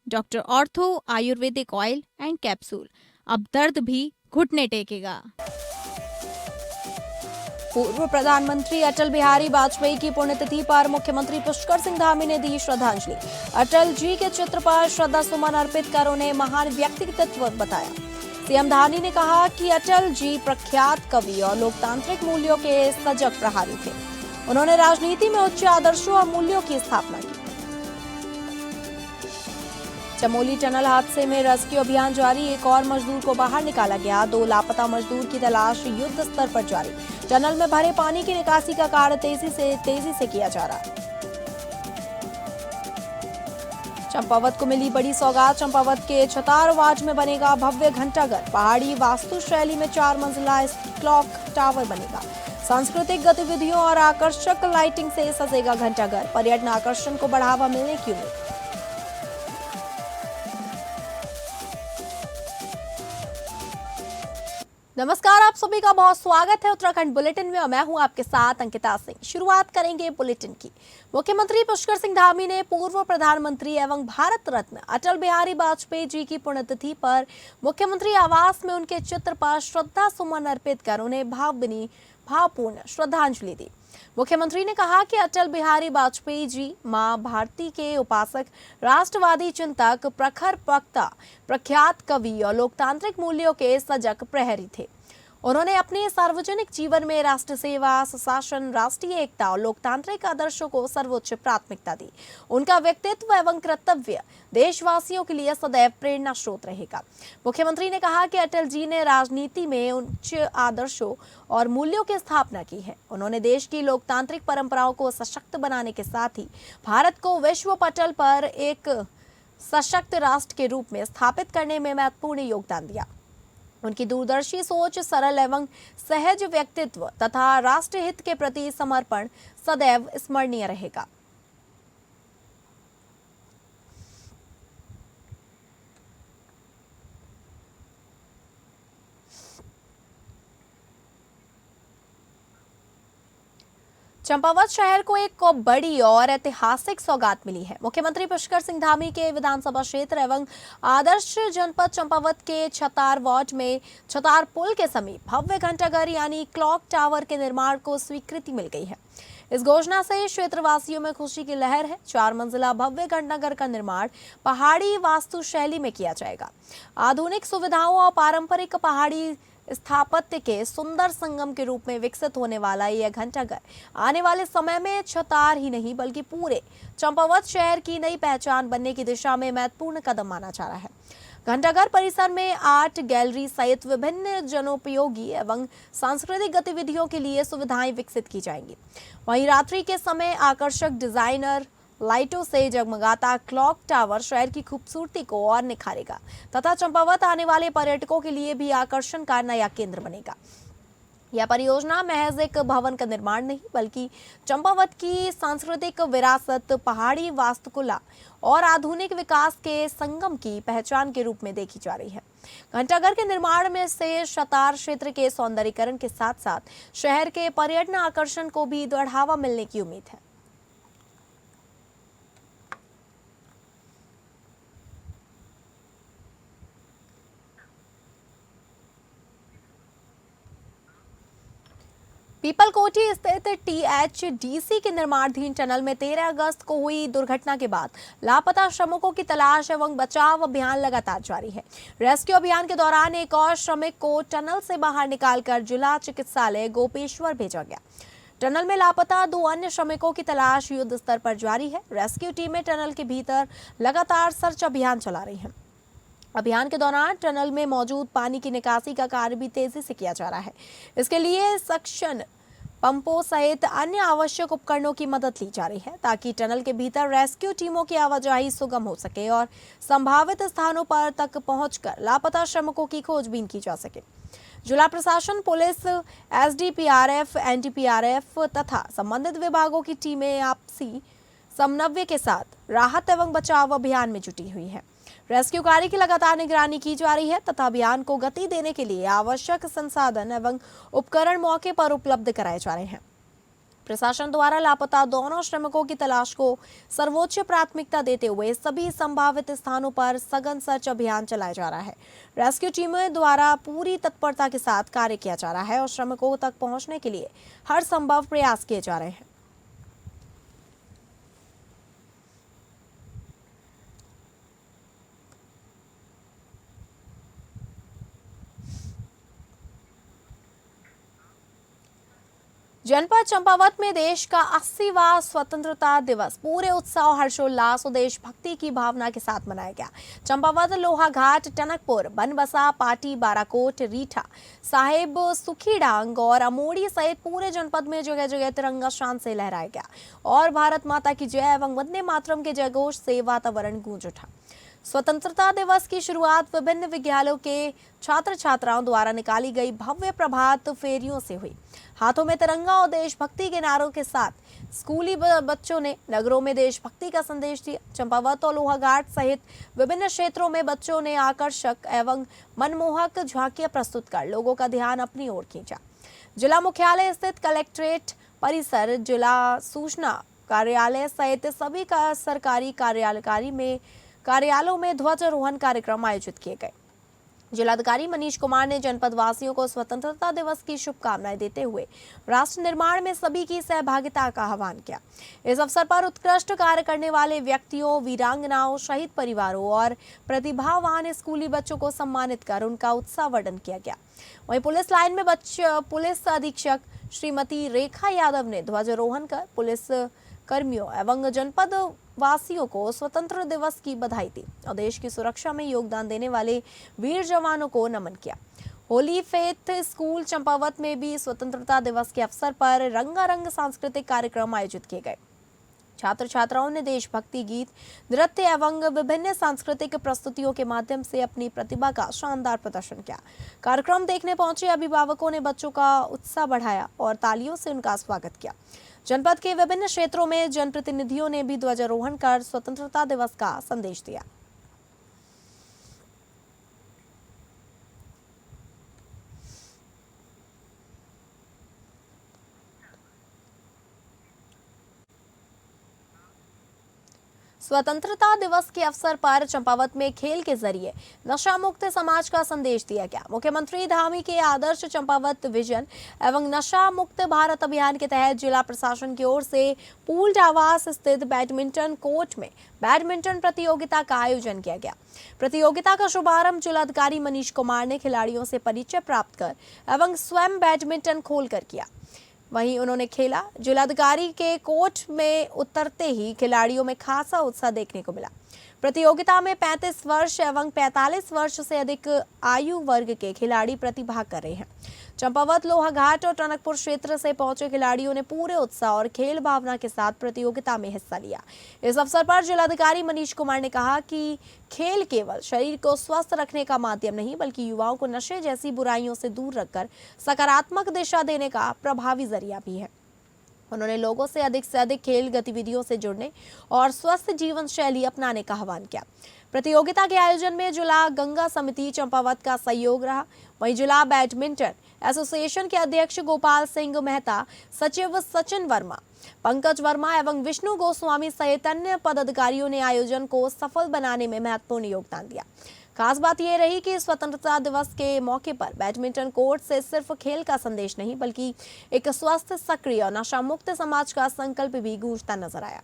Doctor ortho Ayurvedic oil and capsule, अब दर्द भी घुटने टेकेगा। पूर्व प्रधानमंत्री अटल बिहारी वाजपेयी की पुण्यतिथि पर मुख्यमंत्री पुष्कर सिंह धामी ने दी श्रद्धांजलि। अटल जी के चित्र पर श्रद्धा सुमन अर्पित कर उन्हें महान व्यक्तित्व बताया। सीएम धामी ने कहा कि अटल जी प्रख्यात कवि और लोकतांत्रिक मूल्यों के सजग प्रहारी थे। उन्होंने राजनीति में उच्च आदर्शों और मूल्यों की स्थापना की। चमोली टनल हादसे में रेस्क्यू अभियान जारी, एक और मजदूर को बाहर निकाला गया। 2 लापता मजदूर की तलाश युद्ध स्तर पर जारी। टनल में भरे पानी की निकासी का कार्य तेजी से किया जा रहा है। चंपावत को मिली बड़ी सौगात। चंपावत के छतारवाज में बनेगा भव्य घंटाघर। पहाड़ी वास्तु शैली में 4 मंजिला क्लॉक टावर बनेगा। सांस्कृतिक गतिविधियों और आकर्षक लाइटिंग से सजेगा घंटाघर। पर्यटन आकर्षण को बढ़ावा मिलने की उम्मीद। नमस्कार, आप सभी का बहुत स्वागत है उत्तराखंड बुलेटिन में और मैं हूं आपके साथ अंकिता सिंह। शुरुआत करेंगे बुलेटिन की। मुख्यमंत्री पुष्कर सिंह धामी ने पूर्व प्रधानमंत्री एवं भारत रत्न अटल बिहारी वाजपेयी जी की पुण्यतिथि पर मुख्यमंत्री आवास में उनके चित्र पर श्रद्धा सुमन अर्पित कर उन्हें भावपूर्ण श्रद्धांजलि दी। मुख्यमंत्री ने कहा कि अटल बिहारी वाजपेयी जी मां भारती के उपासक, राष्ट्रवादी चिंतक, प्रखर वक्ता, प्रख्यात कवि और लोकतांत्रिक मूल्यों के सजग प्रहरी थे। उन्होंने अपने सार्वजनिक जीवन में राष्ट्र सेवा, सुशासन, राष्ट्रीय एकता और लोकतांत्रिक आदर्शों को सर्वोच्च प्राथमिकता दी। उनका व्यक्तित्व एवं कर्तव्य देशवासियों के लिए सदैव प्रेरणा स्रोत रहेगा। मुख्यमंत्री ने कहा कि अटल जी ने राजनीति में उच्च आदर्शों और मूल्यों की स्थापना की है। उन्होंने देश की लोकतांत्रिक परंपराओं को सशक्त बनाने के साथ ही भारत को विश्व पटल पर एक सशक्त राष्ट्र के रूप में स्थापित करने में महत्वपूर्ण योगदान दिया। उनकी दूरदर्शी सोच, सरल एवं सहज व्यक्तित्व तथा राष्ट्रहित के प्रति समर्पण सदैव स्मरणीय रहेगा। चंपावत शहर को एक बड़ी और ऐतिहासिक सौगात मिली है। मुख्यमंत्री पुष्कर सिंह धामी के विधानसभा क्षेत्र एवं आदर्श जनपद चंपावत के छतार वार्ड में छतार पुल के समीप भव्य घंटाघर यानी क्लॉक टावर के निर्माण को स्वीकृति मिल गई है। इस घोषणा से क्षेत्रवासियों में खुशी की लहर है। 4 मंजिला भव्य घंटाघर का निर्माण पहाड़ी वास्तु शैली में किया जाएगा। आधुनिक सुविधाओं और पारंपरिक पहाड़ी स्थापत्य के सुंदर संगम के रूप में विकसित होने वाला यह घंटाघर आने वाले समय में छतार ही नहीं बल्कि पूरे चंपावत शहर की नई पहचान बनने की दिशा में महत्वपूर्ण कदम माना जा रहा है। घंटाघर परिसर में आर्ट गैलरी सहित विभिन्न जनोपयोगी एवं सांस्कृतिक गतिविधियों के लिए सुविधाएं विकसित की जाएंगी। वहीं रात्रि के समय आकर्षक डिजाइनर लाइटों से जगमगाता क्लॉक टावर शहर की खूबसूरती को और निखारेगा तथा चंपावत आने वाले पर्यटकों के लिए भी आकर्षण का नया केंद्र बनेगा। यह परियोजना महज एक भवन का निर्माण नहीं बल्कि चंपावत की सांस्कृतिक विरासत, पहाड़ी वास्तुकला और आधुनिक विकास के संगम की पहचान के रूप में देखी जा रही है। घंटाघर के निर्माण में से छतार क्षेत्र के सौंदर्यीकरण के साथ साथ शहर के पर्यटन आकर्षण को भी बढ़ावा मिलने की उम्मीद है। पीपलकोटी स्थित टीएचडीसी के निर्माणाधीन टनल में 13 अगस्त को हुई दुर्घटना के बाद लापता श्रमिकों की तलाश एवं बचाव अभियान लगातार जारी है। रेस्क्यू अभियान के दौरान एक और श्रमिक को टनल से बाहर निकालकर जिला चिकित्सालय गोपेश्वर भेजा गया। टनल में लापता 2 अन्य श्रमिकों की तलाश युद्ध स्तर पर जारी है। रेस्क्यू टीमें टनल के भीतर लगातार सर्च अभियान चला रही है। अभियान के दौरान टनल में मौजूद पानी की निकासी का कार्य भी तेजी से किया जा रहा है। इसके लिए सक्शन पंपों सहित अन्य आवश्यक उपकरणों की मदद ली जा रही है ताकि टनल के भीतर रेस्क्यू टीमों की आवाजाही सुगम हो सके और संभावित स्थानों पर तक पहुंचकर लापता श्रमिकों की खोजबीन की जा सके। जिला प्रशासन, पुलिस, एसडीपीआरएफ, एनडीपीआरएफ तथा संबंधित विभागों की टीमें आपसी समन्वय के साथ राहत एवं बचाव अभियान में जुटी हुई है। रेस्क्यू कार्य की लगातार निगरानी की जा रही है तथा अभियान को गति देने के लिए आवश्यक संसाधन एवं उपकरण मौके पर उपलब्ध कराए जा रहे हैं। प्रशासन द्वारा लापता दोनों श्रमिकों की तलाश को सर्वोच्च प्राथमिकता देते हुए सभी संभावित स्थानों पर सघन सर्च अभियान चलाया जा रहा है। रेस्क्यू टीमों द्वारा पूरी तत्परता के साथ कार्य किया जा रहा है और श्रमिकों तक पहुंचने के लिए हर संभव प्रयास किए जा रहे हैं। जनपद चंपावत में देश का 80वां स्वतंत्रता दिवस पूरे उत्साह, हर्षोल्लास और देशभक्ति की भावना के साथ मनाया गया। चंपावत, लोहाघाट, टनकपुर, बनबसा, पाटी, बाराकोट, रीठा, साहेब सुखीडांग और अमोड़ी सहित पूरे जनपद में जगह जगह तिरंगा शान से लहराया गया और भारत माता की जय एवं वंदे मातरम के जयघोष से वातावरण गूंज उठा। स्वतंत्रता दिवस की शुरुआत विभिन्न विद्यालयों के छात्र छात्राओं द्वारा निकाली गई भव्य प्रभात फेरियों से हुई। हाथों में तिरंगा और देशभक्ति के नारों के साथ स्कूली बच्चों ने नगरों में देशभक्ति का संदेश दिया। चंपावत और लोहाघाट सहित विभिन्न क्षेत्रों में बच्चों ने आकर्षक एवं मनमोहक झांकियां प्रस्तुत कर लोगों का ध्यान अपनी ओर खींचा। जिला मुख्यालय स्थित कलेक्ट्रेट परिसर, जिला सूचना कार्यालय सहित सभी का सरकारी कार्यालयों में ध्वजारोहण कार्यक्रम आयोजित किए गए। जिलाधिकारी मनीष कुमार ने जनपद वासियों को स्वतंत्रता दिवस की शुभकामनाएं देते हुए राष्ट्र निर्माण में सभी की सहभागिता का आह्वान किया। इस अवसर पर उत्कृष्ट कार्य करने वाले व्यक्तियों, वीरांगनाओं, शहीद परिवारों और प्रतिभावान स्कूली बच्चों को सम्मानित कर उनका उत्साहवर्धन किया गया। वहीं पुलिस लाइन में पुलिस अधीक्षक श्रीमती रेखा यादव ने ध्वजारोहण कर पुलिस कर्मियों एवं जनपद वासियों को स्वतंत्र दिवस की बधाई दी और देश की सुरक्षा में योगदान देने वाले वीर जवानों को नमन किया। होली फेथ स्कूल चंपावत में भी स्वतंत्रता दिवस के अवसर पर रंगारंग सांस्कृतिक कार्यक्रम आयोजित किए गए। छात्र छात्राओं ने देशभक्ति गीत, नृत्य एवं विभिन्न सांस्कृतिक प्रस्तुतियों के माध्यम से अपनी प्रतिभा का शानदार प्रदर्शन किया। कार्यक्रम देखने पहुंचे अभिभावकों ने बच्चों का उत्साह बढ़ाया और तालियों से उनका स्वागत किया। जनपद के विभिन्न क्षेत्रों में जनप्रतिनिधियों ने भी ध्वजारोहण कर स्वतंत्रता दिवस का संदेश दिया। स्वतंत्रता दिवस के अवसर पर चंपावत में खेल के जरिए नशा मुक्त समाज का संदेश दिया गया। मुख्यमंत्री धामी के आदर्श चंपावत विजन एवं नशा मुक्त भारत अभियान के तहत जिला प्रशासन की ओर से पूल्ड आवास स्थित बैडमिंटन कोर्ट में बैडमिंटन प्रतियोगिता का आयोजन किया गया। प्रतियोगिता का शुभारंभ जिलाधिकारी मनीष कुमार ने खिलाड़ियों से परिचय प्राप्त कर एवं स्वयं बैडमिंटन खोलकर किया। वहीं उन्होंने खेला। जिलाधिकारी के कोर्ट में उतरते ही खिलाड़ियों में खासा उत्साह देखने को मिला। प्रतियोगिता में 35 वर्ष एवं 45 वर्ष से अधिक आयु वर्ग के खिलाड़ी प्रतिभाग कर रहे हैं। चंपावत, लोहाघाट और टनकपुर क्षेत्र से पहुंचे खिलाड़ियों ने पूरे उत्साह और खेल भावना के साथ प्रतियोगिता में हिस्सा लिया। इस अवसर पर जिलाधिकारी मनीष कुमार ने कहा कि खेल केवल शरीर को स्वस्थ रखने का माध्यम नहीं, बल्कि युवाओं को नशे जैसी बुराइयों से दूर रखकर सकारात्मक दिशा देने का प्रभावी जरिया भी है। उन्होंने लोगों से अधिक खेल गतिविधियों से जुड़ने और स्वस्थ जीवन शैली अपनाने का आह्वान किया। प्रतियोगिता के आयोजन में जिला गंगा समिति चंपावत का सहयोग रहा। वहीं जिला बैडमिंटन एसोसिएशन के अध्यक्ष गोपाल सिंह मेहता, सचिव सचिन वर्मा, पंकज वर्मा एवं विष्णु गोस्वामी सहित अन्य पदाधिकारियों ने आयोजन को सफल बनाने में महत्वपूर्ण योगदान दिया। खास बात यह रही कि स्वतंत्रता दिवस के मौके पर बैडमिंटन कोर्ट से सिर्फ खेल का संदेश नहीं, बल्कि एक स्वस्थ, सक्रिय और नशा मुक्त समाज का संकल्प भी गूंजता नजर आया।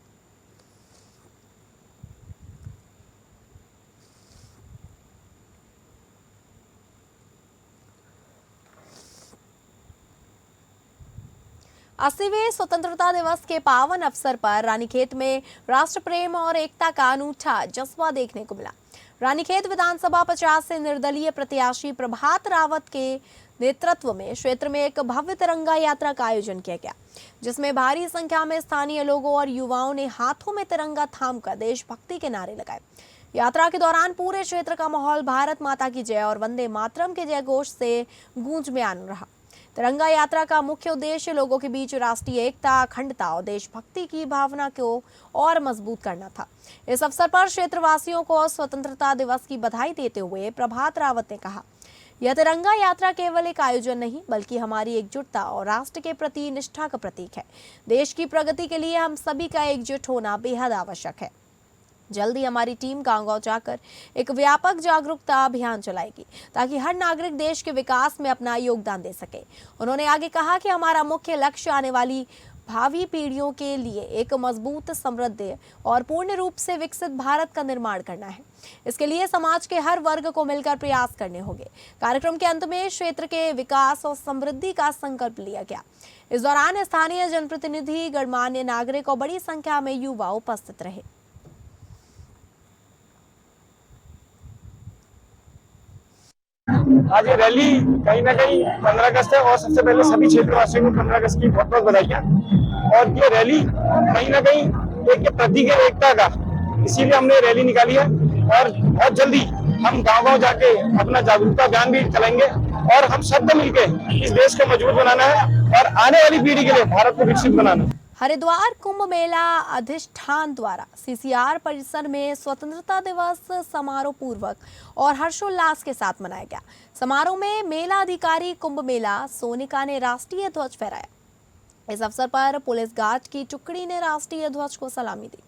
अस्सीवें स्वतंत्रता दिवस के पावन अवसर पर रानीखेत में राष्ट्र प्रेम और एकता का अनूठा जज्बा देखने को मिला। रानीखेत विधानसभा 50 से निर्दलीय प्रत्याशी प्रभात रावत के नेतृत्व में क्षेत्र में एक भव्य तिरंगा यात्रा का आयोजन किया गया, जिसमें भारी संख्या में स्थानीय लोगों और युवाओं ने हाथों में तिरंगा थामकर देशभक्ति के नारे लगाए। यात्रा के दौरान पूरे क्षेत्र का माहौल भारत माता की जय और वंदे मातरम के जयघोष से गूंजयमान रहा। तिरंगा यात्रा का मुख्य उद्देश्य लोगों के बीच राष्ट्रीय एकता, अखंडता और देशभक्ति की भावना को और मजबूत करना था। इस अवसर पर क्षेत्रवासियों को स्वतंत्रता दिवस की बधाई देते हुए प्रभात रावत ने कहा, यह तिरंगा यात्रा केवल एक आयोजन नहीं बल्कि हमारी एकजुटता और राष्ट्र के प्रति निष्ठा का प्रतीक है। देश की प्रगति के लिए हम सभी का एकजुट होना बेहद आवश्यक है। जल्दी हमारी टीम गांव-गांव जाकर एक व्यापक जागरूकता अभियान चलाएगी ताकि हर नागरिक देश के विकास में अपना योगदान दे सके। उन्होंने आगे कहा कि हमारा मुख्य लक्ष्य आने वाली भावी पीढ़ियों के लिए एक मजबूत, समृद्ध और पूर्ण रूप से विकसित भारत का निर्माण करना है। इसके लिए समाज के हर वर्ग को मिलकर प्रयास करने होंगे। कार्यक्रम के अंत में क्षेत्र के विकास और समृद्धि का संकल्प लिया गया। इस दौरान स्थानीय जनप्रतिनिधि, गणमान्य नागरिक और बड़ी संख्या में युवा उपस्थित रहे। आज ये रैली कहीं ना कहीं 15 अगस्त है और सबसे पहले सभी क्षेत्रवासियों को 15 अगस्त की बहुत बहुत बधाइयाँ। और ये रैली कहीं ना कहीं एक प्रतीक है एकता का, इसीलिए हमने रैली निकाली है। और बहुत जल्दी हम गांव-गांव जाके अपना जागरूकता अभियान भी चलाएंगे और हम सब मिलके इस देश को मजबूत बनाना है और आने वाली पीढ़ी के लिए भारत को विकसित बनाना है। हरिद्वार कुंभ मेला अधिष्ठान द्वारा सीसीआर परिसर में स्वतंत्रता दिवस समारोह पूर्वक और हर्षोल्लास के साथ मनाया गया। समारोह में मेला अधिकारी कुंभ मेला सोनिका ने राष्ट्रीय ध्वज फहराया। इस अवसर पर पुलिस गार्ड की टुकड़ी ने राष्ट्रीय ध्वज को सलामी दी।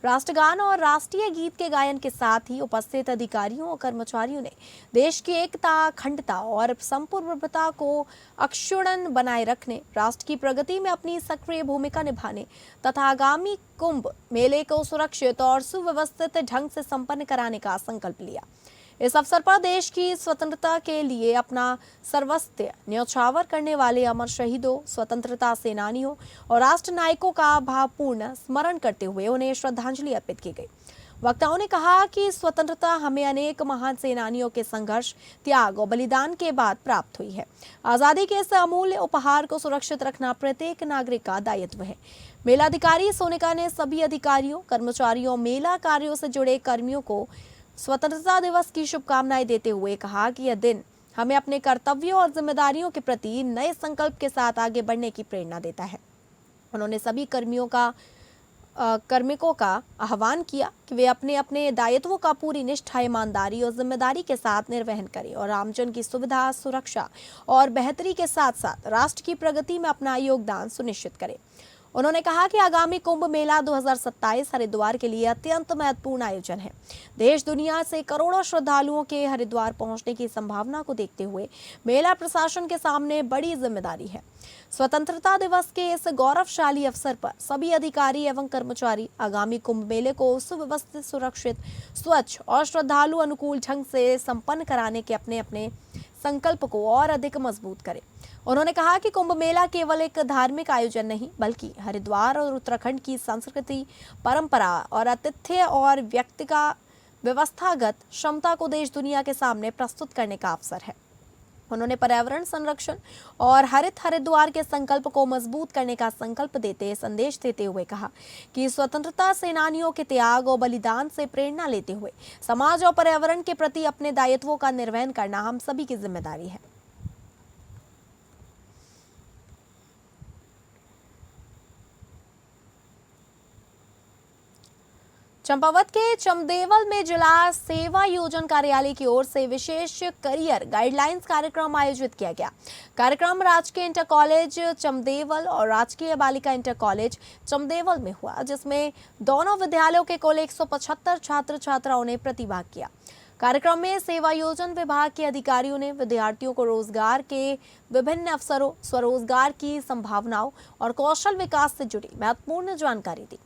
राष्ट्रगान और राष्ट्रीय गीत के गायन के साथ ही उपस्थित अधिकारियों और कर्मचारियों ने देश की एकता, अखंडता और संप्रभुता को अक्षुण्ण बनाए रखने, राष्ट्र की प्रगति में अपनी सक्रिय भूमिका निभाने तथा आगामी कुंभ मेले को सुरक्षित और सुव्यवस्थित ढंग से संपन्न कराने का संकल्प लिया। इस अवसर पर देश की स्वतंत्रता के लिए अपना सर्वस्व न्यौछावर करने वाले अमर शहीदों, स्वतंत्रता सेनानियों और राष्ट्र नायकों का भावपूर्ण स्मरण करते हुए उन्हें श्रद्धांजलि अर्पित की गई। वक्ताओं ने कहा कि स्वतंत्रता हमें अनेक महान सेनानियों के संघर्ष, त्याग और बलिदान के बाद प्राप्त हुई है। आजादी के इस अमूल्य उपहार को सुरक्षित रखना प्रत्येक नागरिक का दायित्व है। मेलाधिकारी सोनिका ने सभी अधिकारियों, कर्मचारियों, मेला कार्यों से जुड़े कर्मियों को स्वतंत्रता दिवस की शुभकामनाएं देते हुए कहा कि यह दिन हमें अपने कर्तव्यों और जिम्मेदारियों के प्रति नए संकल्प के साथ आगे बढ़ने की प्रेरणा देता है। उन्होंने सभी कार्मिकों का आह्वान किया कि वे अपने अपने दायित्वों का पूरी निष्ठा, ईमानदारी और जिम्मेदारी के साथ निर्वहन करें और आमजन की सुविधा, सुरक्षा और बेहतरी के साथ साथ राष्ट्र की प्रगति में अपना योगदान सुनिश्चित करें। उन्होंने कहा कि आगामी कुंभ मेला 2027 हरिद्वार के लिए अत्यंत महत्वपूर्ण आयोजन है। देश दुनिया से करोड़ों श्रद्धालुओं के हरिद्वार पहुंचने की संभावना को देखते हुए मेला प्रशासन के सामने बड़ी जिम्मेदारी है। स्वतंत्रता दिवस के इस गौरवशाली अवसर पर सभी अधिकारी एवं कर्मचारी आगामी कुंभ मेले को सुव्यवस्थित, सुरक्षित, स्वच्छ और श्रद्धालु अनुकूल ढंग से संपन्न कराने के अपने अपने संकल्प को और अधिक मजबूत करें। उन्होंने कहा कि कुंभ मेला केवल एक धार्मिक आयोजन नहीं बल्कि हरिद्वार और उत्तराखंड की संस्कृति, परंपरा और आतिथ्य और व्यवस्थागत क्षमता को देश दुनिया के सामने प्रस्तुत करने का अवसर है। उन्होंने पर्यावरण संरक्षण और हरित हरिद्वार के संकल्प को मजबूत करने का संदेश देते हुए कहा कि स्वतंत्रता सेनानियों के त्याग और बलिदान से प्रेरणा लेते हुए समाज और पर्यावरण के प्रति अपने दायित्वों का निर्वहन करना हम सभी की जिम्मेदारी है। चंपावत के चमदेवल में जिला सेवा योजन कार्यालय की ओर से विशेष करियर गाइडलाइंस कार्यक्रम आयोजित किया गया। कार्यक्रम राजकीय इंटर कॉलेज चमदेवल और राजकीय बालिका इंटर कॉलेज चमदेवल में हुआ, जिसमें दोनों विद्यालयों के कुल 175 छात्र छात्राओं ने प्रतिभाग किया। कार्यक्रम में सेवा योजन विभाग के अधिकारियों ने विद्यार्थियों को रोजगार के विभिन्न अवसरों, स्वरोजगार की संभावनाओं और कौशल विकास से जुड़ी महत्वपूर्ण जानकारी दी।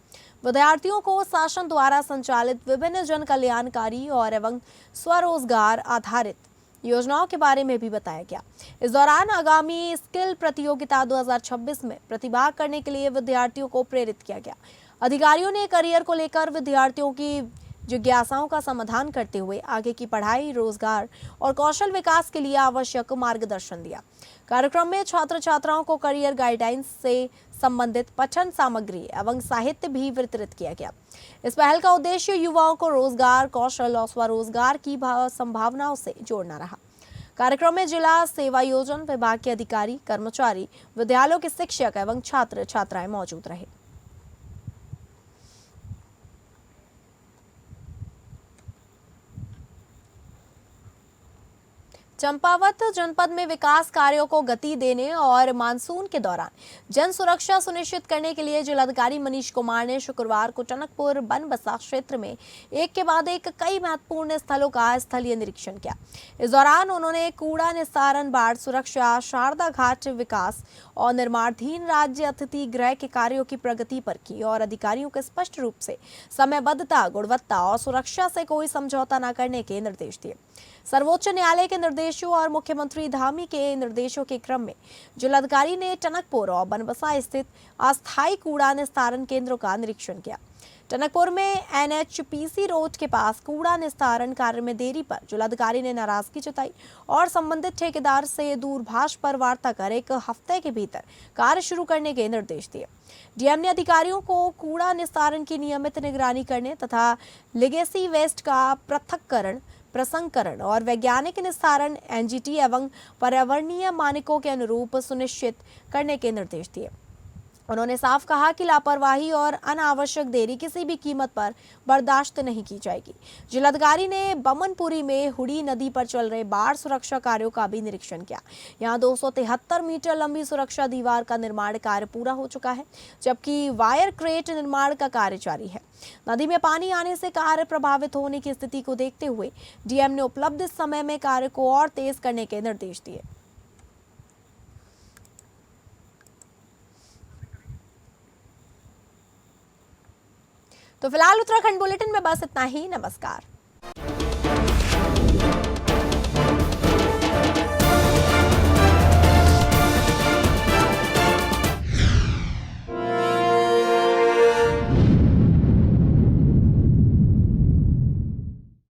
विद्यार्थियों को शासन द्वारा संचालित विभिन्न जन कल्याणकारी और एवं स्वरोजगार आधारित योजनाओं के बारे में भी बताया गया। इस दौरान आगामी स्किल प्रतियोगिता 2026 में प्रतिभाग करने के लिए विद्यार्थियों को प्रेरित किया गया। अधिकारियों ने करियर को लेकर विद्यार्थियों की जिज्ञासाओं का समाधान करते हुए आगे की पढ़ाई, रोजगार और कौशल विकास के लिए आवश्यक मार्गदर्शन दिया। कार्यक्रम में छात्र छात्राओं को करियर गाइडलाइंस से संबंधित पठन सामग्री एवं साहित्य भी वितरित किया गया। इस पहल का उद्देश्य युवाओं को रोजगार, कौशल और स्वरोजगार की संभावनाओं से जोड़ना रहा। कार्यक्रम में जिला सेवा योजन विभाग के अधिकारी, कर्मचारी, विद्यालयों के शिक्षक एवं छात्र छात्राएं मौजूद रहे। चंपावत जनपद में विकास कार्यों को गति देने और मानसून के दौरान जन सुरक्षा सुनिश्चित करने के लिए जिलाधिकारी मनीष कुमार ने शुक्रवार को टनकपुर बनबसा क्षेत्र में एक के बाद एक कई महत्वपूर्ण स्थलों का स्थलीय निरीक्षण किया। इस दौरान उन्होंने कूड़ा निस्तारण, बाढ़ सुरक्षा, शारदा घाट विकास और निर्माणाधीन राज्य अतिथि गृह के कार्यों की प्रगति पर की और अधिकारियों को स्पष्ट रूप से समयबद्धता, गुणवत्ता और सुरक्षा से कोई समझौता न करने के निर्देश दिए। सर्वोच्च न्यायालय के निर्देशों और मुख्यमंत्री धामी के निर्देशों के क्रम में जिलाधिकारी ने टनकपुर और बनबसा स्थित अस्थायी कूड़ा निस्तारण केंद्रों का निरीक्षण किया। टनकपुर में NHPC रोड के पास कूड़ा निस्तारण कार्य में देरी पर जिलाधिकारी ने नाराजगी जताई और संबंधित ठेकेदार से दूरभाष पर वार्ता कर 1 हफ्ते के भीतर कार्य शुरू करने के निर्देश दिए। डीएम ने अधिकारियों को कूड़ा निस्तारण की नियमित निगरानी करने तथा लिगेसी वेस्ट का पृथक्करण, प्रसंस्करण और वैज्ञानिक निस्तारण NGT एवं पर्यावरणीय मानकों के अनुरूप सुनिश्चित करने के निर्देश दिए। उन्होंने साफ कहा कि लापरवाही और अनावश्यक देरी किसी भी कीमत पर बर्दाश्त नहीं की जाएगी। जिलाधिकारी ने बमनपुरी में हुडी नदी पर चल रहे बाढ़ सुरक्षा कार्यों का भी निरीक्षण किया। यहां 273 मीटर लंबी सुरक्षा दीवार का निर्माण कार्य पूरा हो चुका है, जबकि वायर क्रेट निर्माण का कार्य जारी है। नदी में पानी आने से कार्य प्रभावित होने की स्थिति को देखते हुए डीएम ने उपलब्ध समय में कार्य को और तेज करने के निर्देश दिए। तो फिलहाल उत्तराखंड बुलेटिन में बस इतना ही। नमस्कार।